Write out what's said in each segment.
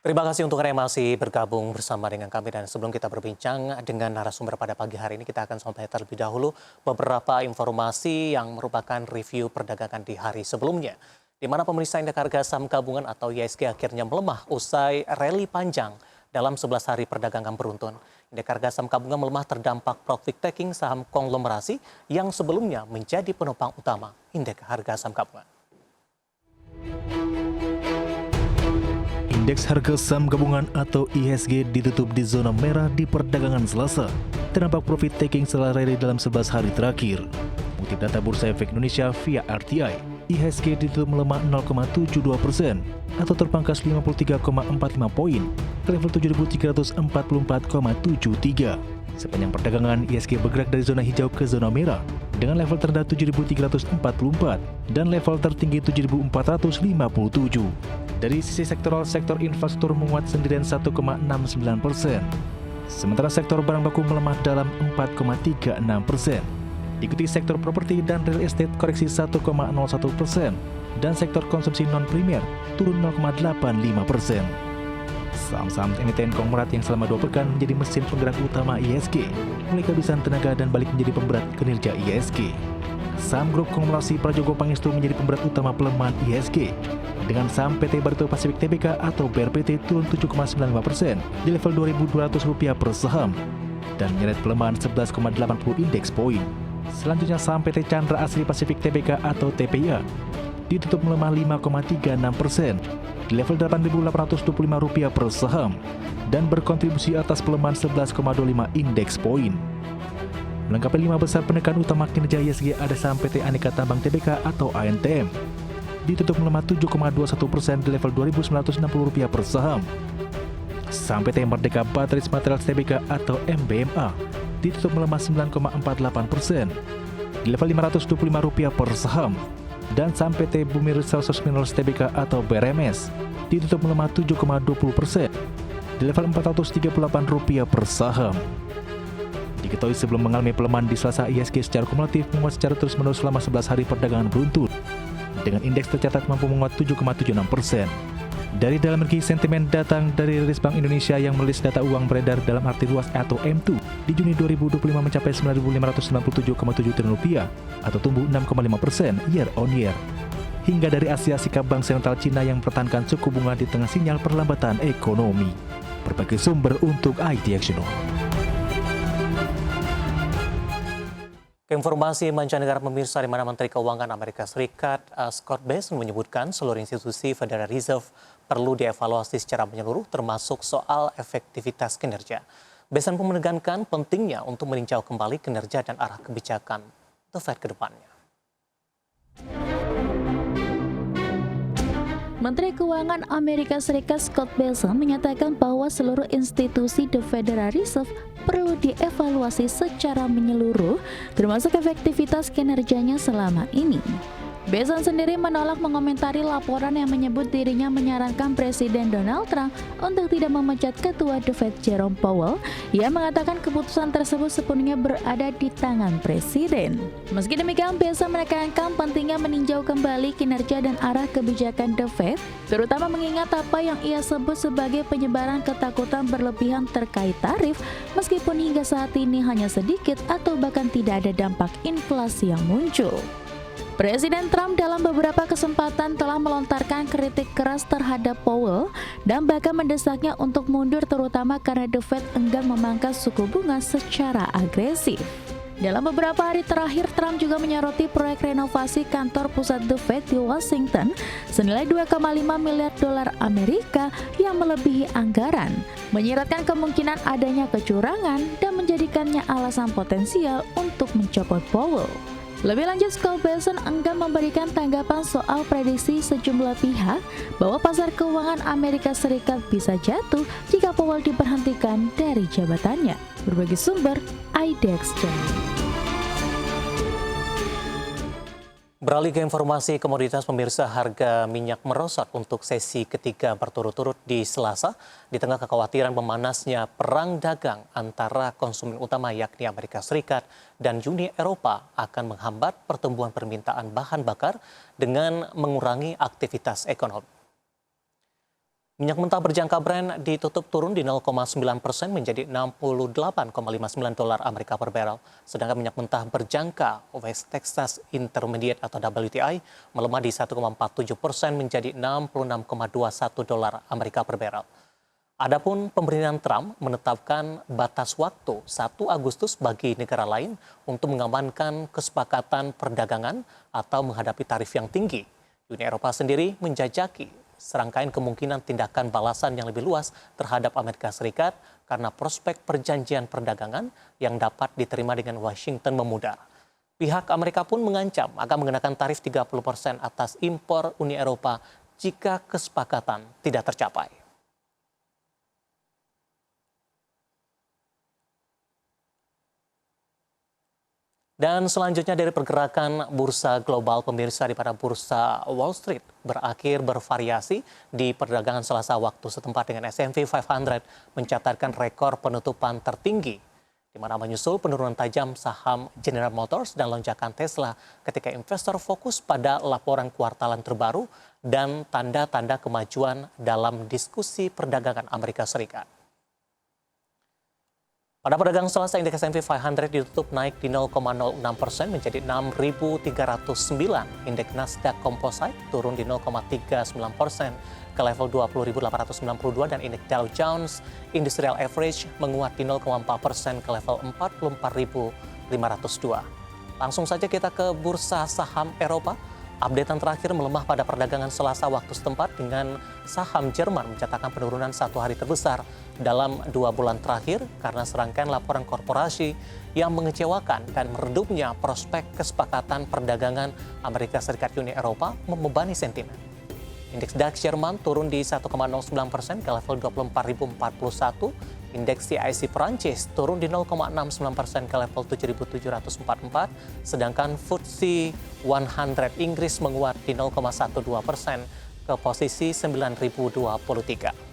Terima kasih untuk Anda yang masih bergabung bersama dengan kami, dan sebelum kita berbincang dengan narasumber pada pagi hari ini, kita akan sampaikan terlebih dahulu beberapa informasi yang merupakan review perdagangan di hari sebelumnya, di mana pemirsa indeks harga saham gabungan atau IHSG akhirnya melemah usai rally panjang dalam 11 hari perdagangan beruntun. Indeks harga saham gabungan melemah terdampak profit taking saham konglomerasi yang sebelumnya menjadi penopang utama indeks harga saham gabungan. Indeks harga saham gabungan atau IHSG ditutup di zona merah di perdagangan Selasa. Terdampak profit taking setelah rally dalam 11 hari terakhir. Mengutip data Bursa Efek Indonesia via RTI, IHSG ditutup melemah 0,72% atau terpangkas 53,45 poin ke level 7.344,73. Sepanjang perdagangan, IHSG bergerak dari zona hijau ke zona merah dengan level terendah 7.344 dan level tertinggi 7.457. Dari sisi sektoral, sektor infrastruktur menguat sendirian 1,69%. Sementara sektor barang baku melemah dalam 4,36%. Diikuti sektor properti dan real estate koreksi 1,01% dan sektor konsumsi non-primer turun 0,85%. Saham-saham emiten konglomerat yang selama 2 pekan menjadi mesin penggerak utama IHSG mulai kehabisan tenaga dan balik menjadi pemberat kinerja IHSG. Saham grup konglomerasi Prajogo Pangestu menjadi pemberat utama pelemahan IHSG, dengan saham PT Barito Pasifik Tbk atau BRPT turun 7,95% di level Rp2.200 per saham dan menyeret pelemahan 11,80 indeks poin. Selanjutnya saham PT Chandra Asri Pasifik Tbk atau TPIA ditutup melemah 5,36% di level Rp8.825 per saham dan berkontribusi atas pelemahan 11,25 indeks poin. Melengkapi 5 besar penekan utama kinerja IHSG ada saham PT Aneka Tambang Tbk atau ANTM ditutup melemah 7,21% di level Rp2.960 per saham. Saham PT Merdeka Batteries Materials Tbk atau MBMA ditutup melemah 9,48% di level Rp525 per saham. Dan saham PT Bumi Resources Minerals Tbk atau BRMS ditutup melemah 7,20% di level Rp438 per saham. Diketahui sebelum mengalami pelemahan di Selasa, IHSG secara kumulatif menguat secara terus-menerus selama 11 hari perdagangan beruntun, dengan indeks tercatat mampu menguat 7,76%. Dari dalam negeri, sentimen datang dari rilis Bank Indonesia yang merilis data uang beredar dalam arti luas atau M2 di Juni 2025 mencapai Rp9.597,7 triliun atau tumbuh 6,5% year on year. Hingga dari Asia, sikap Bank Sentral Cina yang mempertahankan suku bunga di tengah sinyal perlambatan ekonomi. Berbagai sumber untuk IT Action. Informasi mancanegara pemirsa, di mana Menteri Keuangan Amerika Serikat Scott Bessent menyebutkan seluruh institusi Federal Reserve perlu dievaluasi secara menyeluruh termasuk soal efektivitas kinerja. Bessent pun menekankan pentingnya untuk meninjau kembali kinerja dan arah kebijakan The Fed ke depannya. Menteri Keuangan Amerika Serikat Scott Bessent menyatakan bahwa seluruh institusi The Federal Reserve perlu dievaluasi secara menyeluruh, termasuk efektivitas kinerjanya selama ini. Bessent sendiri menolak mengomentari laporan yang menyebut dirinya menyarankan Presiden Donald Trump untuk tidak memecat Ketua The Fed Jerome Powell. Ia mengatakan keputusan tersebut sepenuhnya berada di tangan Presiden. Meski demikian, Bessent menekankan pentingnya meninjau kembali kinerja dan arah kebijakan The Fed, terutama mengingat apa yang ia sebut sebagai penyebaran ketakutan berlebihan terkait tarif, meskipun hingga saat ini hanya sedikit atau bahkan tidak ada dampak inflasi yang muncul. Presiden Trump dalam beberapa kesempatan telah melontarkan kritik keras terhadap Powell dan bahkan mendesaknya untuk mundur, terutama karena The Fed enggan memangkas suku bunga secara agresif. Dalam beberapa hari terakhir, Trump juga menyoroti proyek renovasi kantor pusat The Fed di Washington senilai $2,5 miliar Amerika yang melebihi anggaran, menyiratkan kemungkinan adanya kecurangan dan menjadikannya alasan potensial untuk mencopot Powell. Lebih lanjut, Scott Bessent enggan memberikan tanggapan soal prediksi sejumlah pihak bahwa pasar keuangan Amerika Serikat bisa jatuh jika Powell diberhentikan dari jabatannya. Berbagai sumber, IDEX. Beralih ke informasi komoditas, pemirsa, harga minyak merosot untuk sesi ketiga berturut-turut di Selasa di tengah kekhawatiran memanasnya perang dagang antara konsumen utama yakni Amerika Serikat dan Uni Eropa akan menghambat pertumbuhan permintaan bahan bakar dengan mengurangi aktivitas ekonomi. Minyak mentah berjangka Brent ditutup turun di 0,9% menjadi 68,59 dolar Amerika per barrel. Sedangkan minyak mentah berjangka West Texas Intermediate atau WTI melemah di 1,47% menjadi 66,21 dolar Amerika per barrel. Adapun pemerintahan Trump menetapkan batas waktu 1 Agustus bagi negara lain untuk mengamankan kesepakatan perdagangan atau menghadapi tarif yang tinggi. Uni Eropa sendiri menjajaki serangkaian kemungkinan tindakan balasan yang lebih luas terhadap Amerika Serikat karena prospek perjanjian perdagangan yang dapat diterima dengan Washington memudar. Pihak Amerika pun mengancam akan mengenakan tarif 30% atas impor Uni Eropa jika kesepakatan tidak tercapai. Dan selanjutnya dari pergerakan bursa global, pemirsa, di mana bursa Wall Street berakhir bervariasi di perdagangan Selasa waktu setempat dengan S&P 500 mencatatkan rekor penutupan tertinggi, di mana menyusul penurunan tajam saham General Motors dan lonjakan Tesla ketika investor fokus pada laporan kuartalan terbaru dan tanda-tanda kemajuan dalam diskusi perdagangan Amerika Serikat. Pada perdagangan Selasa, indeks S&P 500 ditutup naik di 0,06% menjadi 6.309. Indeks Nasdaq Composite turun di 0,39% ke level 20.892 dan indeks Dow Jones Industrial Average menguat di 0,4% ke level 44.502. Langsung saja kita ke bursa saham Eropa. Updatean terakhir melemah pada perdagangan Selasa waktu setempat dengan saham Jerman mencatatkan penurunan 1 hari terbesar dalam 2 bulan terakhir karena serangkaian laporan korporasi yang mengecewakan dan meredupnya prospek kesepakatan perdagangan Amerika Serikat Uni Eropa membebani sentimen. Indeks DAX Jerman turun di 1,09% ke level 24.041. Indeks CIC Perancis turun di 0,69% ke level 7.744, sedangkan FTSE 100 Inggris menguat di 0,12% ke posisi 9.023.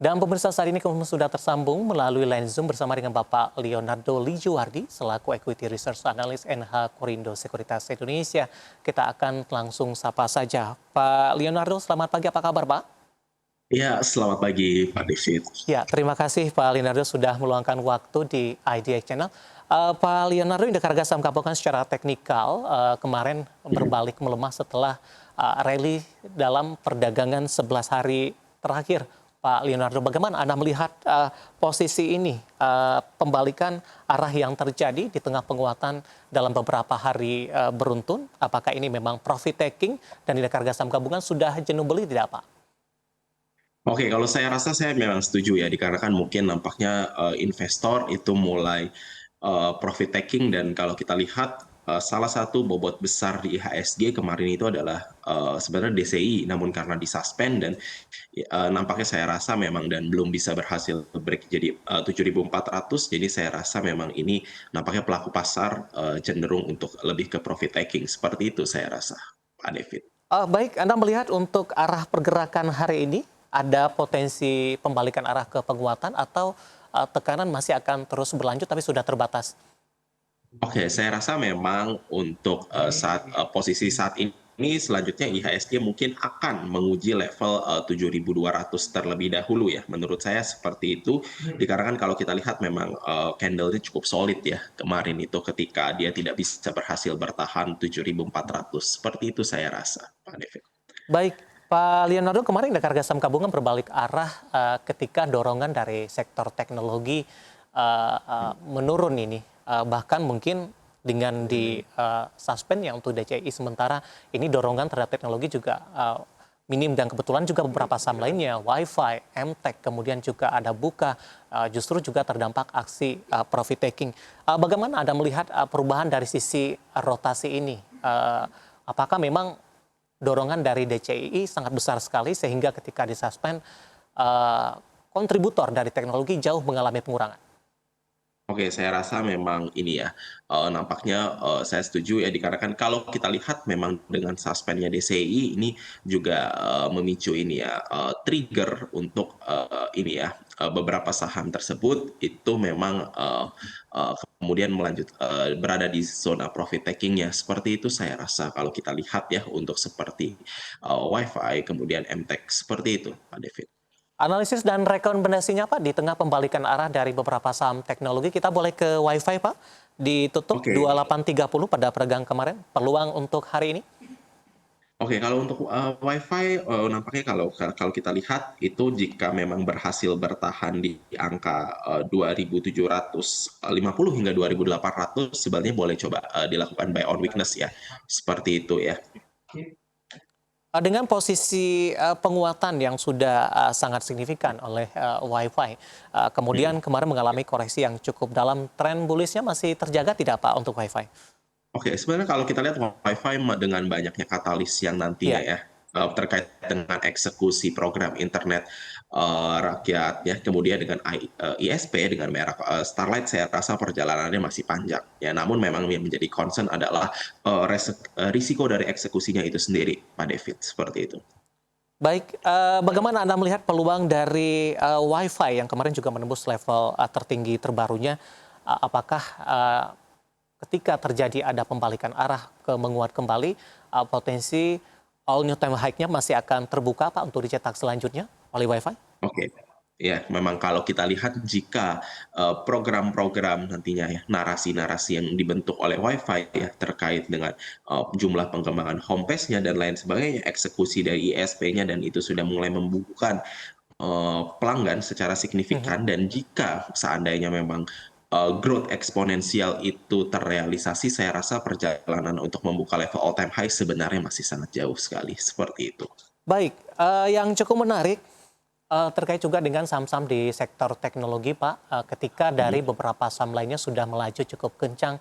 Dan pemirsa, saat ini kami sudah tersambung melalui line Zoom bersama dengan Bapak Leonardo Lijuwardi selaku Equity Research Analyst NH Korindo Sekuritas Indonesia. Kita akan langsung sapa saja. Pak Leonardo, selamat pagi, apa kabar Pak? Ya, selamat pagi Pak David. Ya, terima kasih Pak Leonardo sudah meluangkan waktu di IDX Channel. Pak Leonardo, indeks harga saham gabungan secara teknikal kemarin berbalik melemah setelah rally dalam perdagangan 11 hari terakhir. Pak Leonardo, bagaimana Anda melihat posisi ini, pembalikan arah yang terjadi di tengah penguatan dalam beberapa hari beruntun? Apakah ini memang profit taking dan indeks harga saham gabungan sudah jenuh beli tidak Pak? Oke, kalau saya rasa saya memang setuju ya, dikarenakan mungkin nampaknya investor itu mulai profit taking, dan kalau kita lihat salah satu bobot besar di IHSG kemarin itu adalah sebenarnya DCI, namun karena disuspend dan nampaknya saya rasa memang dan belum bisa berhasil break jadi 7.400, jadi saya rasa memang ini nampaknya pelaku pasar cenderung untuk lebih ke profit taking, seperti itu saya rasa, Pak David. Baik, Anda melihat untuk arah pergerakan hari ini, ada potensi pembalikan arah ke penguatan atau tekanan masih akan terus berlanjut tapi sudah terbatas? Oke, saya rasa memang untuk posisi saat ini selanjutnya IHSG mungkin akan menguji level 7.200 terlebih dahulu ya. Menurut saya seperti itu, dikarenakan kalau kita lihat memang candle-nya cukup solid ya kemarin itu ketika dia tidak bisa berhasil bertahan 7.400. Seperti itu saya rasa, Pak David. Baik, Pak Leonardo, kemarin indeks harga saham gabungan berbalik arah ketika dorongan dari sektor teknologi menurun ini. Bahkan mungkin dengan di suspend yang untuk DCI sementara ini dorongan terhadap teknologi juga minim, dan kebetulan juga beberapa saham lainnya, Wi-Fi, MTech, kemudian juga ada Buka, justru juga terdampak aksi profit taking. Bagaimana Anda melihat perubahan dari sisi rotasi ini? Apakah memang dorongan dari DCI sangat besar sekali sehingga ketika disuspend kontributor dari teknologi jauh mengalami pengurangan? Oke, saya rasa memang ini ya, nampaknya, saya setuju ya dikarenakan kalau kita lihat memang dengan suspendnya DCI ini juga, memicu ini ya, trigger untuk, ini ya, beberapa saham tersebut itu memang, kemudian berada di zona profit taking-nya. Seperti itu saya rasa kalau kita lihat ya untuk seperti, WiFi kemudian MTech, seperti itu Pak David. Analisis dan rekomendasinya Pak, di tengah pembalikan arah dari beberapa saham teknologi, kita boleh ke WiFi Pak, ditutup Oke. 28.30 pada perdagangan kemarin, peluang untuk hari ini? Oke, kalau untuk, WiFi, nampaknya kalau kita lihat itu jika memang berhasil bertahan di angka, 2.750 hingga 2.800 sebenarnya boleh coba, dilakukan buy on weakness ya, seperti itu ya. Dengan posisi, penguatan yang sudah, sangat signifikan oleh, WiFi, kemudian Mhm. kemarin mengalami koreksi yang cukup dalam, tren bullish-nya masih terjaga tidak Pak untuk WiFi? Oke, sebenarnya kalau kita lihat WiFi dengan banyaknya katalis yang nantinya Iya. ya, terkait dengan eksekusi program internet, rakyat ya, kemudian dengan ISP dengan merek, Starlink saya rasa perjalanannya masih panjang ya. Namun memang yang menjadi concern adalah, risiko dari eksekusinya itu sendiri, Pak David, seperti itu. Baik, bagaimana Anda melihat peluang dari, WiFi yang kemarin juga menembus level, tertinggi terbarunya, apakah, ketika terjadi ada pembalikan arah ke menguat kembali, potensi all new time high-nya masih akan terbuka Pak untuk dicetak selanjutnya oleh WiFi? Oke. Ya, memang kalau kita lihat jika, program-program nantinya ya, narasi-narasi yang dibentuk oleh WiFi ya, terkait dengan, jumlah pengembangan homepage-nya dan lain sebagainya, eksekusi dari ISP-nya dan itu sudah mulai membukukan, pelanggan secara Mhm. signifikan dan jika seandainya memang, growth eksponensial itu terrealisasi, saya rasa perjalanan untuk membuka level all time high sebenarnya masih sangat jauh sekali, seperti itu. Baik, yang cukup menarik, terkait juga dengan saham-saham di sektor teknologi Pak, ketika dari Mhm. beberapa saham lainnya sudah melaju cukup kencang,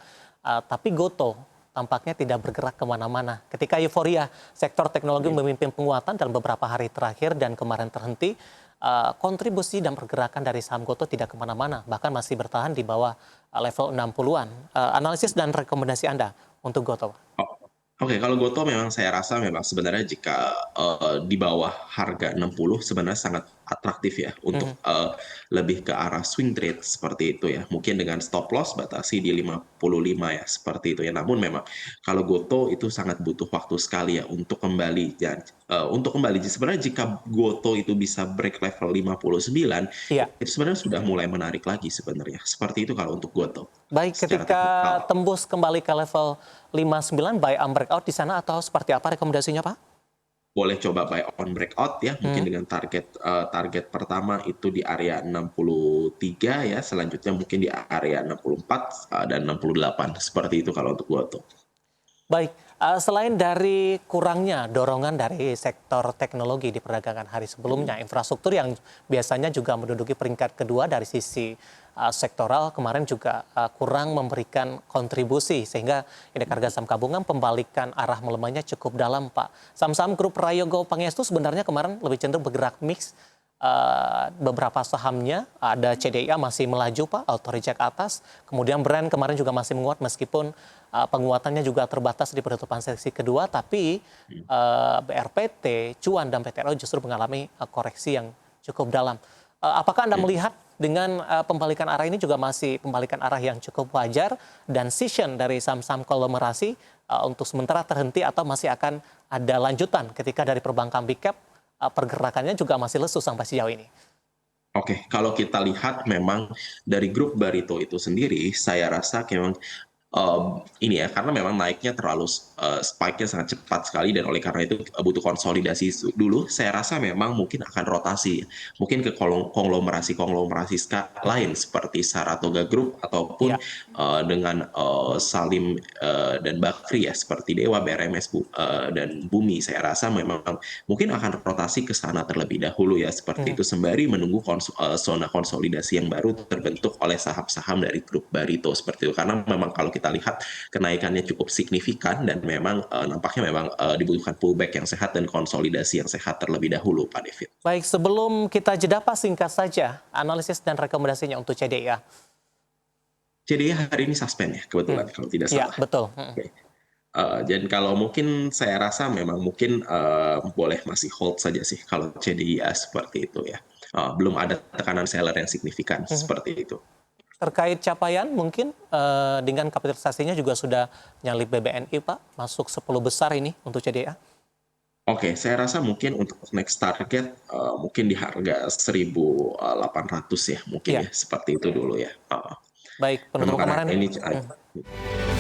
tapi Gotoh tampaknya tidak bergerak kemana-mana. Ketika euforia sektor teknologi Oke. memimpin penguatan dalam beberapa hari terakhir dan kemarin terhenti, kontribusi dan pergerakan dari saham Gotoh tidak kemana-mana, bahkan masih bertahan di bawah level 60-an. Analisis dan rekomendasi Anda untuk Gotoh? O oke, kalau Gotoh memang saya rasa memang sebenarnya jika, di bawah harga 60 sebenarnya sangat atraktif ya untuk, Mhm. lebih ke arah swing trade seperti itu ya. Mungkin dengan stop loss batasi di 55 ya, seperti itu ya. Namun memang kalau Gotoh itu sangat butuh waktu sekali ya untuk kembali dan, untuk kembali sebenarnya jika Gotoh itu bisa break level 59, Iya. itu sebenarnya sudah mulai menarik lagi sebenarnya. Seperti itu kalau untuk Gotoh, Baik, secara ketika teknikal. tembus kembali ke level 59 buy and breakout di sana atau seperti apa rekomendasinya, Pak? Boleh coba buy on breakout ya, mungkin Hmm. dengan target pertama itu di area 63 ya, selanjutnya mungkin di area 64, dan 68, seperti itu kalau untuk Gotoh. Baik, selain dari kurangnya dorongan dari sektor teknologi di perdagangan hari sebelumnya, infrastruktur yang biasanya juga menduduki peringkat kedua dari sisi sektoral kemarin juga kurang memberikan kontribusi sehingga indeks harga saham gabungan pembalikan arah melemahnya cukup dalam, Pak. Saham-saham grup Prayogo Pangestu sebenarnya kemarin lebih cenderung bergerak mix. Beberapa sahamnya ada CDIA masih melaju Pak, auto reject atas, kemudian brand kemarin juga masih menguat meskipun penguatannya juga terbatas di penutupan sesi kedua, tapi BRPT, Cuan dan PTRO justru mengalami koreksi yang cukup dalam. Apakah Anda Mhm. melihat dengan pembalikan arah ini juga masih pembalikan arah yang cukup wajar dan session dari saham-saham konglomerasi untuk sementara terhenti atau masih akan ada lanjutan ketika dari perbankan big cap pergerakannya juga masih lesu sampai sejauh ini? Oke, kalau kita lihat memang dari grup Barito itu sendiri, saya rasa memang, ini ya, karena memang naiknya terlalu spike-nya sangat cepat sekali dan oleh karena itu, butuh konsolidasi dulu, saya rasa memang mungkin akan rotasi. Mungkin ke konglomerasi-konglomerasi lain seperti Saratoga Group ataupun, Iya. dengan, Salim, dan Bakri ya, seperti Dewa, BRMS, dan Bumi. Saya rasa memang mungkin akan rotasi ke sana terlebih dahulu ya, seperti Mhm. itu sembari menunggu zona konsolidasi yang baru terbentuk oleh saham-saham dari grup Barito seperti itu. Karena memang kalau kita lihat kenaikannya cukup signifikan dan memang, nampaknya memang, dibutuhkan pullback yang sehat dan konsolidasi yang sehat terlebih dahulu, Pak David. Baik, sebelum kita jeda Pak, singkat saja analisis dan rekomendasinya untuk CDIA. CDI hari ini suspend ya kebetulan kalau tidak Ya, salah. betul. Oke. Dan kalau mungkin saya rasa memang mungkin boleh masih hold saja sih kalau CDI seperti itu ya. Belum ada tekanan seller yang signifikan seperti itu. Terkait capaian mungkin dengan kapitalisasinya juga sudah nyalip BBNI Pak, masuk 10 besar ini untuk CDA. Oke, saya rasa mungkin untuk next target mungkin di harga 1.800 ya mungkin Iya. ya seperti itu dulu ya. Baik, Memang penutupan karena kemarin. ini